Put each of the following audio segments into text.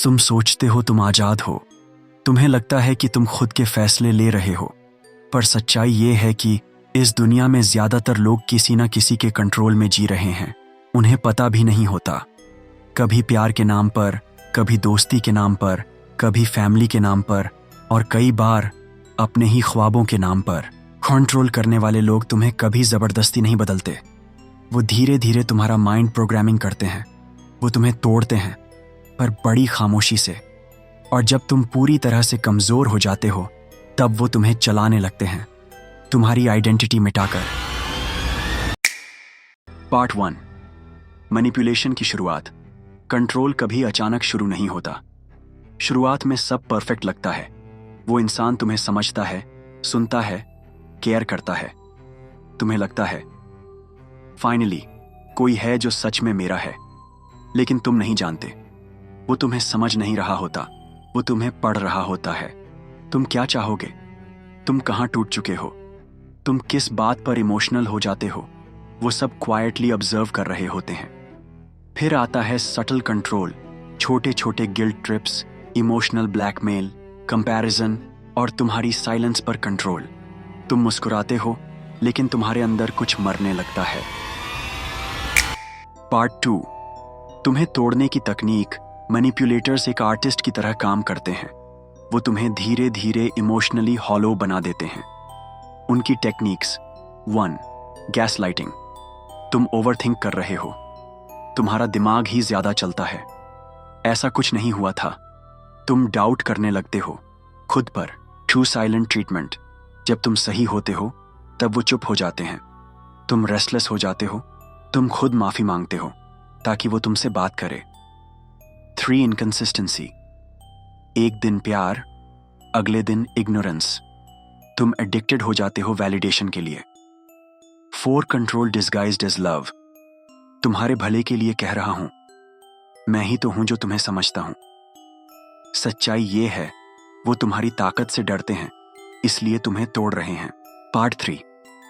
तुम सोचते हो तुम आज़ाद हो, तुम्हें लगता है कि तुम खुद के फैसले ले रहे हो, पर सच्चाई ये है कि इस दुनिया में ज़्यादातर लोग किसी न किसी के कंट्रोल में जी रहे हैं। उन्हें पता भी नहीं होता। कभी प्यार के नाम पर, कभी दोस्ती के नाम पर, कभी फैमिली के नाम पर और कई बार अपने ही ख्वाबों के नाम पर। कंट्रोल करने वाले लोग तुम्हें कभी ज़बरदस्ती नहीं बदलते। वो धीरे धीरे तुम्हारा माइंड प्रोग्रामिंग करते हैं। वो तुम्हें तोड़ते हैं, पर बड़ी खामोशी से। और जब तुम पूरी तरह से कमज़ोर हो जाते हो, तब वो तुम्हें चलाने लगते हैं, तुम्हारी आइडेंटिटी मिटाकर। पार्ट 1, मैनिपुलेशन की शुरुआत। कंट्रोल कभी अचानक शुरू नहीं होता। शुरुआत में सब परफेक्ट लगता है। वो इंसान तुम्हें समझता है, सुनता है, केयर करता है। तुम्हें लगता है फाइनली कोई है जो सच में मेरा है। लेकिन तुम नहीं जानते, वो तुम्हें समझ नहीं रहा होता, वो तुम्हें पढ़ रहा होता है। तुम क्या चाहोगे, तुम कहाँ टूट चुके हो, तुम किस बात पर इमोशनल हो जाते हो, वो सब क्वाइटली ऑब्जर्व कर रहे होते हैं। फिर आता है सटल कंट्रोल, छोटे छोटे guilt trips, emotional blackmail, comparison और तुम्हारी साइलेंस पर कंट्रोल। तुम मुस्कुराते हो, लेकिन तुम्हारे अंदर कुछ मरने लगता है। पार्ट 2, तुम्हें तोड़ने की तकनीक। मैनिपुलेटर्स एक आर्टिस्ट की तरह काम करते हैं। वो तुम्हें धीरे धीरे इमोशनली हॉलो बना देते हैं। उनकी टेक्निक्स। 1, गैसलाइटिंग। तुम ओवरथिंक कर रहे हो, तुम्हारा दिमाग ही ज्यादा चलता है। ऐसा कुछ नहीं हुआ था। तुम डाउट करने लगते हो खुद पर। 2, साइलेंट ट्रीटमेंट। जब तुम सही होते हो, तब वो चुप हो जाते हैं। तुम रेस्टलेस हो जाते हो, तुम खुद माफी मांगते हो ताकि वो तुमसे बात करे। 3, इनकंसिस्टेंसी। एक दिन प्यार, अगले दिन इग्नोरेंस। तुम एडिक्टेड हो जाते हो वैलिडेशन के लिए। 4, कंट्रोल डिस्गाइज्ड एज लव। तुम्हारे भले के लिए कह रहा हूं, मैं ही तो हूं जो तुम्हें समझता हूं। सच्चाई ये है, वो तुम्हारी ताकत से डरते हैं, इसलिए तुम्हें तोड़ रहे हैं। पार्ट 3,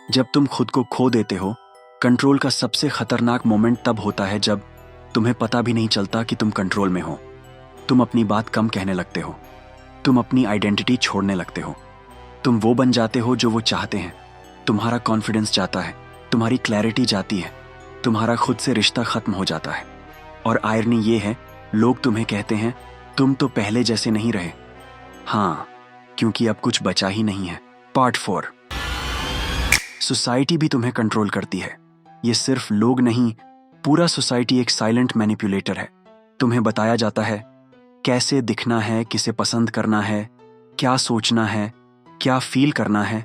जब तुम खुद को खो देते हो। कंट्रोल का सबसे खतरनाक मोमेंट तब होता है जब तुम्हें पता भी नहीं चलता कि तुम कंट्रोल में हो। तुम अपनी बात कम कहने लगते हो, तुम अपनी आइडेंटिटी छोड़ने लगते हो, तुम वो बन जाते हो जो वो चाहते हैं। तुम्हारा कॉन्फिडेंस जाता है, तुम्हारी क्लैरिटी जाती है, तुम्हारा खुद से रिश्ता खत्म हो जाता है। और आयरनी ये है, लोग तुम्हें कहते हैं तुम तो पहले जैसे नहीं रहे। हाँ, क्योंकि अब कुछ बचा ही नहीं है। पार्ट 4, सोसाइटी भी तुम्हें कंट्रोल करती है। ये सिर्फ लोग नहीं, पूरा सोसाइटी एक साइलेंट मैनिपुलेटर है। तुम्हें बताया जाता है कैसे दिखना है, किसे पसंद करना है, क्या सोचना है, क्या फील करना है।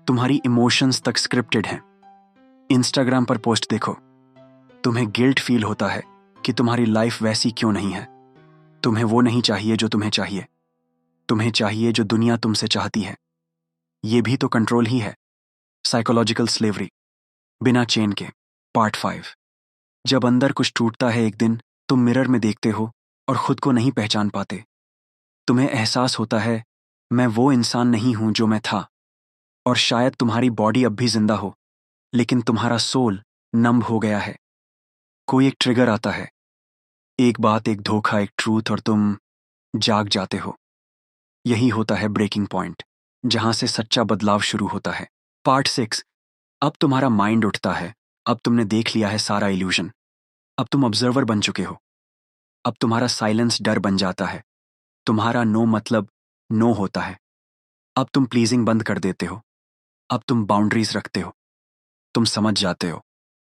तुम्हारी इमोशंस तक स्क्रिप्टेड हैं। इंस्टाग्राम पर पोस्ट देखो, तुम्हें गिल्ट फील होता है कि तुम्हारी लाइफ वैसी क्यों नहीं है। तुम्हें वो नहीं चाहिए जो तुम्हें चाहिए, तुम्हें चाहिए जो दुनिया तुमसे चाहती है। ये भी तो कंट्रोल ही है, साइकोलॉजिकल स्लेवरी, बिना चेन के। पार्ट 5, जब अंदर कुछ टूटता है एक दिन, तुम मिरर में देखते हो और खुद को नहीं पहचान पाते। तुम्हें एहसास होता है मैं वो इंसान नहीं हूं जो मैं था। और शायद तुम्हारी बॉडी अब भी जिंदा हो, लेकिन तुम्हारा सोल नंब हो गया है। कोई एक ट्रिगर आता है, एक बात, एक धोखा, एक ट्रूथ, और तुम जाग जाते हो। यही होता है ब्रेकिंग पॉइंट, जहां से सच्चा बदलाव शुरू होता है। पार्ट 6, अब तुम्हारा माइंड उठता है। अब तुमने देख लिया है सारा इल्यूजन। अब तुम ऑब्जर्वर बन चुके हो। अब तुम्हारा साइलेंस डर बन जाता है, तुम्हारा नो मतलब नो होता है। अब तुम प्लीजिंग बंद कर देते हो, अब तुम बाउंड्रीज रखते हो। तुम समझ जाते हो,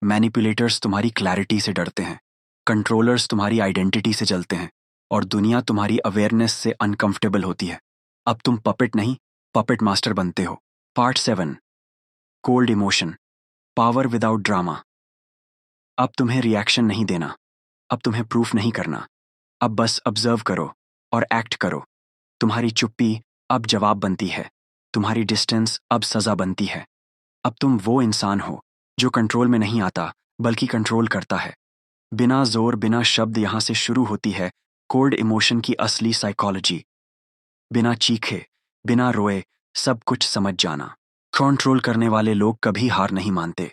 मैनिपुलेटर्स तुम्हारी क्लैरिटी से डरते हैं, कंट्रोलर्स तुम्हारी आइडेंटिटी से जलते हैं, और दुनिया तुम्हारी अवेयरनेस से अनकंफर्टेबल होती है। अब तुम पपेट नहीं, पपेट मास्टर बनते हो। Part 7, cold emotion, power without drama. अब तुम्हें रिएक्शन नहीं देना, अब तुम्हें प्रूफ नहीं करना, अब बस ऑब्जर्व करो और एक्ट करो। तुम्हारी चुप्पी अब जवाब बनती है, तुम्हारी डिस्टेंस अब सजा बनती है। अब तुम वो इंसान हो जो कंट्रोल में नहीं आता, बल्कि कंट्रोल करता है। बिना जोर, बिना शब्द, यहां से शुरू होती है कोल्ड इमोशन की असली साइकोलॉजी। बिना चीखे, बिना रोए, सब कुछ समझ जाना। कंट्रोल करने वाले लोग कभी हार नहीं मानते,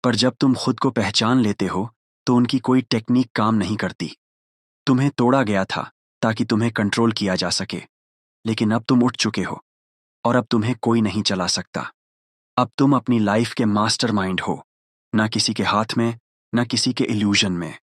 पर जब तुम खुद को पहचान लेते हो, तो उनकी कोई टेक्निक काम नहीं करती। तुम्हें तोड़ा गया था ताकि तुम्हें कंट्रोल किया जा सके। लेकिन अब तुम उठ चुके हो और अब तुम्हें कोई नहीं चला सकता। अब तुम अपनी लाइफ के मास्टरमाइंड हो, ना किसी के हाथ में, ना किसी के इल्यूजन में।